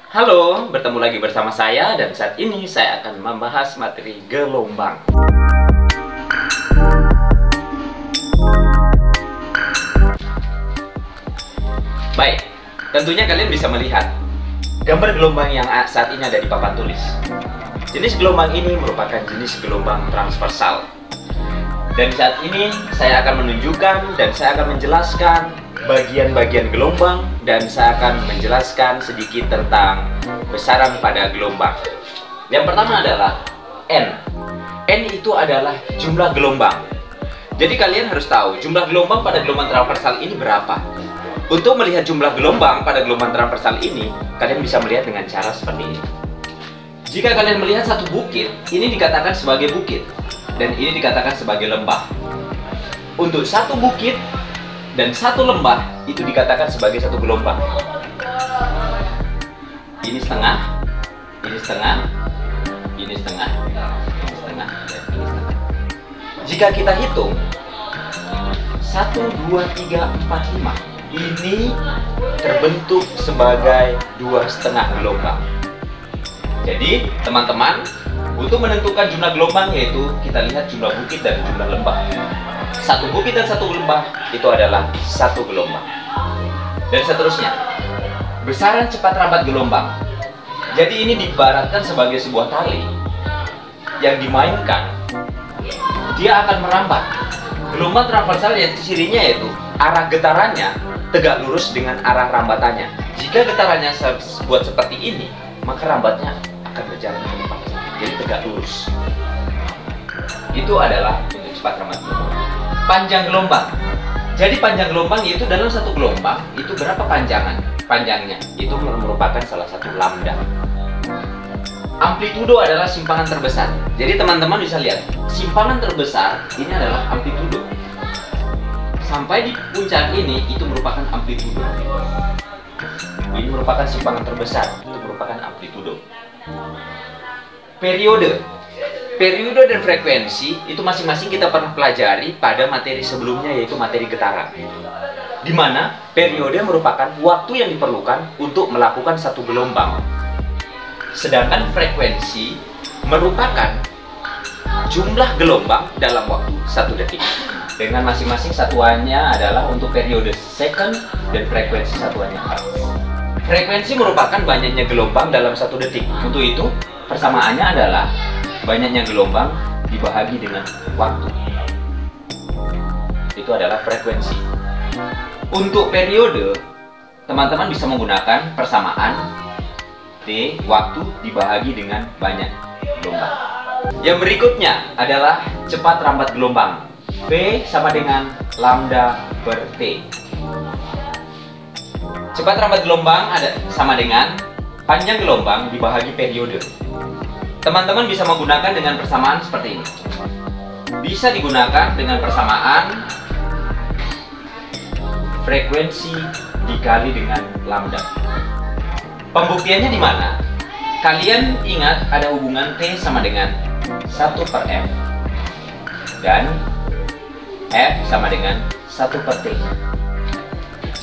Halo, bertemu lagi bersama saya dan saat ini saya akan membahas materi gelombang. Baik, tentunya kalian bisa melihat gambar gelombang yang saat ini ada di papan tulis. Jenis gelombang ini merupakan jenis gelombang transversal. Dan saat ini saya akan menunjukkan dan saya akan menjelaskan bagian-bagian gelombang dan saya akan menjelaskan sedikit tentang besaran pada gelombang. Yang pertama adalah N. N itu adalah jumlah gelombang. Jadi kalian harus tahu jumlah gelombang pada gelombang transversal ini berapa. Untuk melihat jumlah gelombang pada gelombang transversal ini, kalian bisa melihat dengan cara seperti ini. Jika kalian melihat satu bukit, ini dikatakan sebagai bukit dan ini dikatakan sebagai lembah. Untuk satu bukit dan satu lembah itu dikatakan sebagai satu gelombang. Ini setengah, ini setengah, ini setengah, ini setengah, dan ini setengah. Jika kita hitung 1, 2, 3, 4, 5, ini terbentuk sebagai 2,5 gelombang. Jadi teman-teman, untuk menentukan jumlah gelombang yaitu kita lihat jumlah bukit dan jumlah lembah. Satu bukit dan satu lembah itu adalah satu gelombang. Dan seterusnya, besaran cepat rambat gelombang. Jadi ini diibaratkan sebagai sebuah tali yang dimainkan, dia akan merambat. Gelombang transversal yang cirinya yaitu arah getarannya tegak lurus dengan arah rambatannya. Jika getarannya buat seperti ini, maka rambatnya akan berjalan ke depan, jadi tegak lurus. Itu adalah untuk cepat rambat gelombang. Panjang gelombang. Jadi panjang gelombang yaitu dalam satu gelombang itu berapa panjangnya itu merupakan salah satu lambda. Amplitudo adalah simpangan terbesar. Jadi teman-teman bisa lihat simpangan terbesar ini adalah amplitudo. Sampai di puncak ini itu merupakan amplitudo. Ini merupakan simpangan terbesar, itu merupakan amplitudo. Periode. Periode dan frekuensi itu masing-masing kita pernah pelajari pada materi sebelumnya yaitu materi getaran. Di mana periode merupakan waktu yang diperlukan untuk melakukan satu gelombang. Sedangkan frekuensi merupakan jumlah gelombang dalam waktu 1 detik. Dengan masing-masing satuannya adalah untuk periode second dan frekuensi satuannya hertz. Frekuensi merupakan banyaknya gelombang dalam 1 detik. Untuk itu persamaannya adalah banyaknya gelombang dibahagi dengan waktu. Itu adalah frekuensi. Untuk periode, teman-teman bisa menggunakan persamaan T waktu dibahagi dengan banyak gelombang. Yang berikutnya adalah cepat rambat gelombang. V sama dengan lambda per T. Cepat rambat gelombang sama dengan panjang gelombang dibahagi periode. Teman-teman bisa menggunakan dengan persamaan seperti ini. Bisa digunakan dengan persamaan frekuensi dikali dengan lambda. Pembuktiannya di mana? Kalian ingat ada hubungan T sama dengan 1 per F dan F sama dengan 1 per T.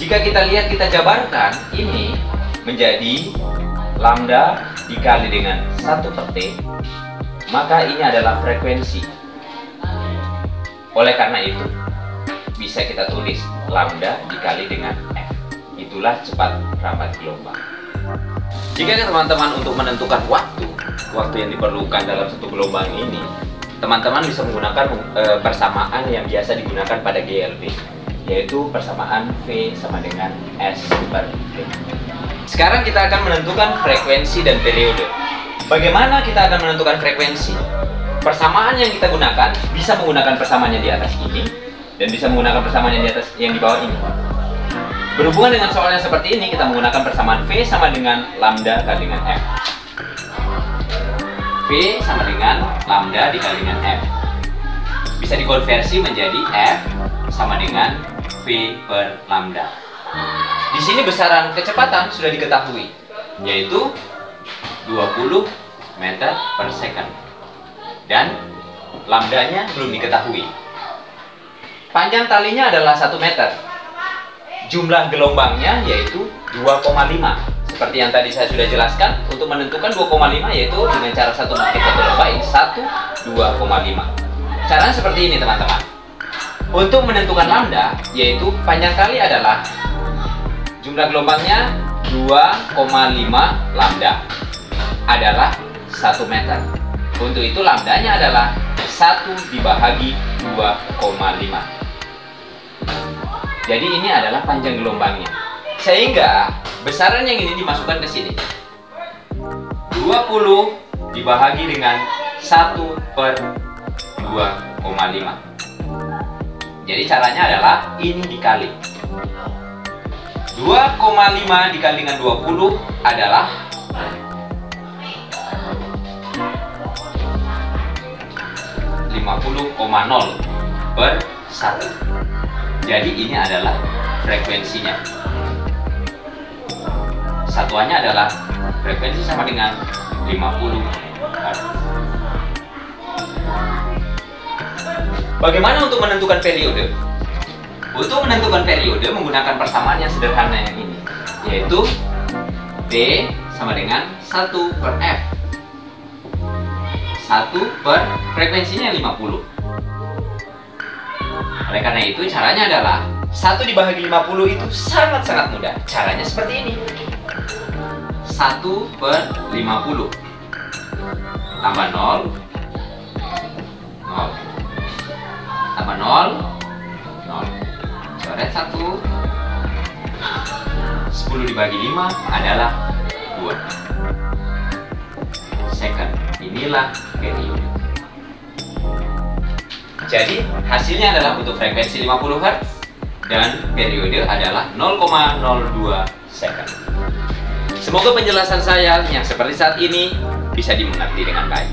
Jika kita lihat, kita jabarkan ini menjadi lambda dikali dengan 1 per T, maka ini adalah frekuensi. Oleh karena itu, bisa kita tulis lambda dikali dengan F. Itulah cepat rambat gelombang. Jika teman-teman untuk menentukan waktu yang diperlukan dalam satu gelombang ini, teman-teman bisa menggunakan persamaan yang biasa digunakan pada GLB, yaitu persamaan V sama dengan S per T. Sekarang kita akan menentukan frekuensi dan periode. Bagaimana kita akan menentukan frekuensi? Persamaan yang kita gunakan bisa menggunakan persamaan yang di atas ini dan bisa menggunakan persamaan yang di atas yang di bawah ini. Berhubungan dengan soal yang seperti ini, kita menggunakan persamaan V sama dengan lambda kali dengan F. V sama dengan lambda dikali dengan F. Bisa dikonversi menjadi F sama dengan V per lambda. Di sini besaran kecepatan sudah diketahui, yaitu 20 meter per second. Dan lambdanya belum diketahui. Panjang talinya adalah 1 meter. Jumlah gelombangnya yaitu 2,5 seperti yang tadi saya sudah jelaskan, untuk menentukan 2,5 yaitu dengan cara satu makin satu lebain 1, 2,5. Caranya seperti ini teman-teman. Untuk menentukan lambda, yaitu panjang kali adalah jumlah gelombangnya 2,5 lambda adalah 1 meter. Untuk itu lambdanya adalah 1 dibagi 2,5. Jadi ini adalah panjang gelombangnya. Sehingga besaran yang ini dimasukkan ke sini. 20 dibagi dengan 1/2,5. Jadi caranya adalah ini dikali. 2,5 dikali dengan 20 adalah 50,0/1. Jadi ini adalah frekuensinya. Satuannya adalah frekuensi sama dengan 50 Hz. Bagaimana untuk menentukan periode? Untuk menentukan periode menggunakan persamaan yang sederhana yang ini, yaitu D sama dengan 1/F. 1 frekuensinya 50. Oleh karena itu caranya adalah 1 dibagi 50 itu sangat-sangat mudah. Caranya seperti ini. 1/50 tambah 0, 0 tambah 0, 0 coret 1. 10 dibagi 5 adalah 2 second. Inilah periode. Jadi hasilnya adalah untuk frekuensi 50 Hz dan periode adalah 0,02 second. Semoga penjelasan saya yang seperti saat ini bisa dimengerti dengan baik.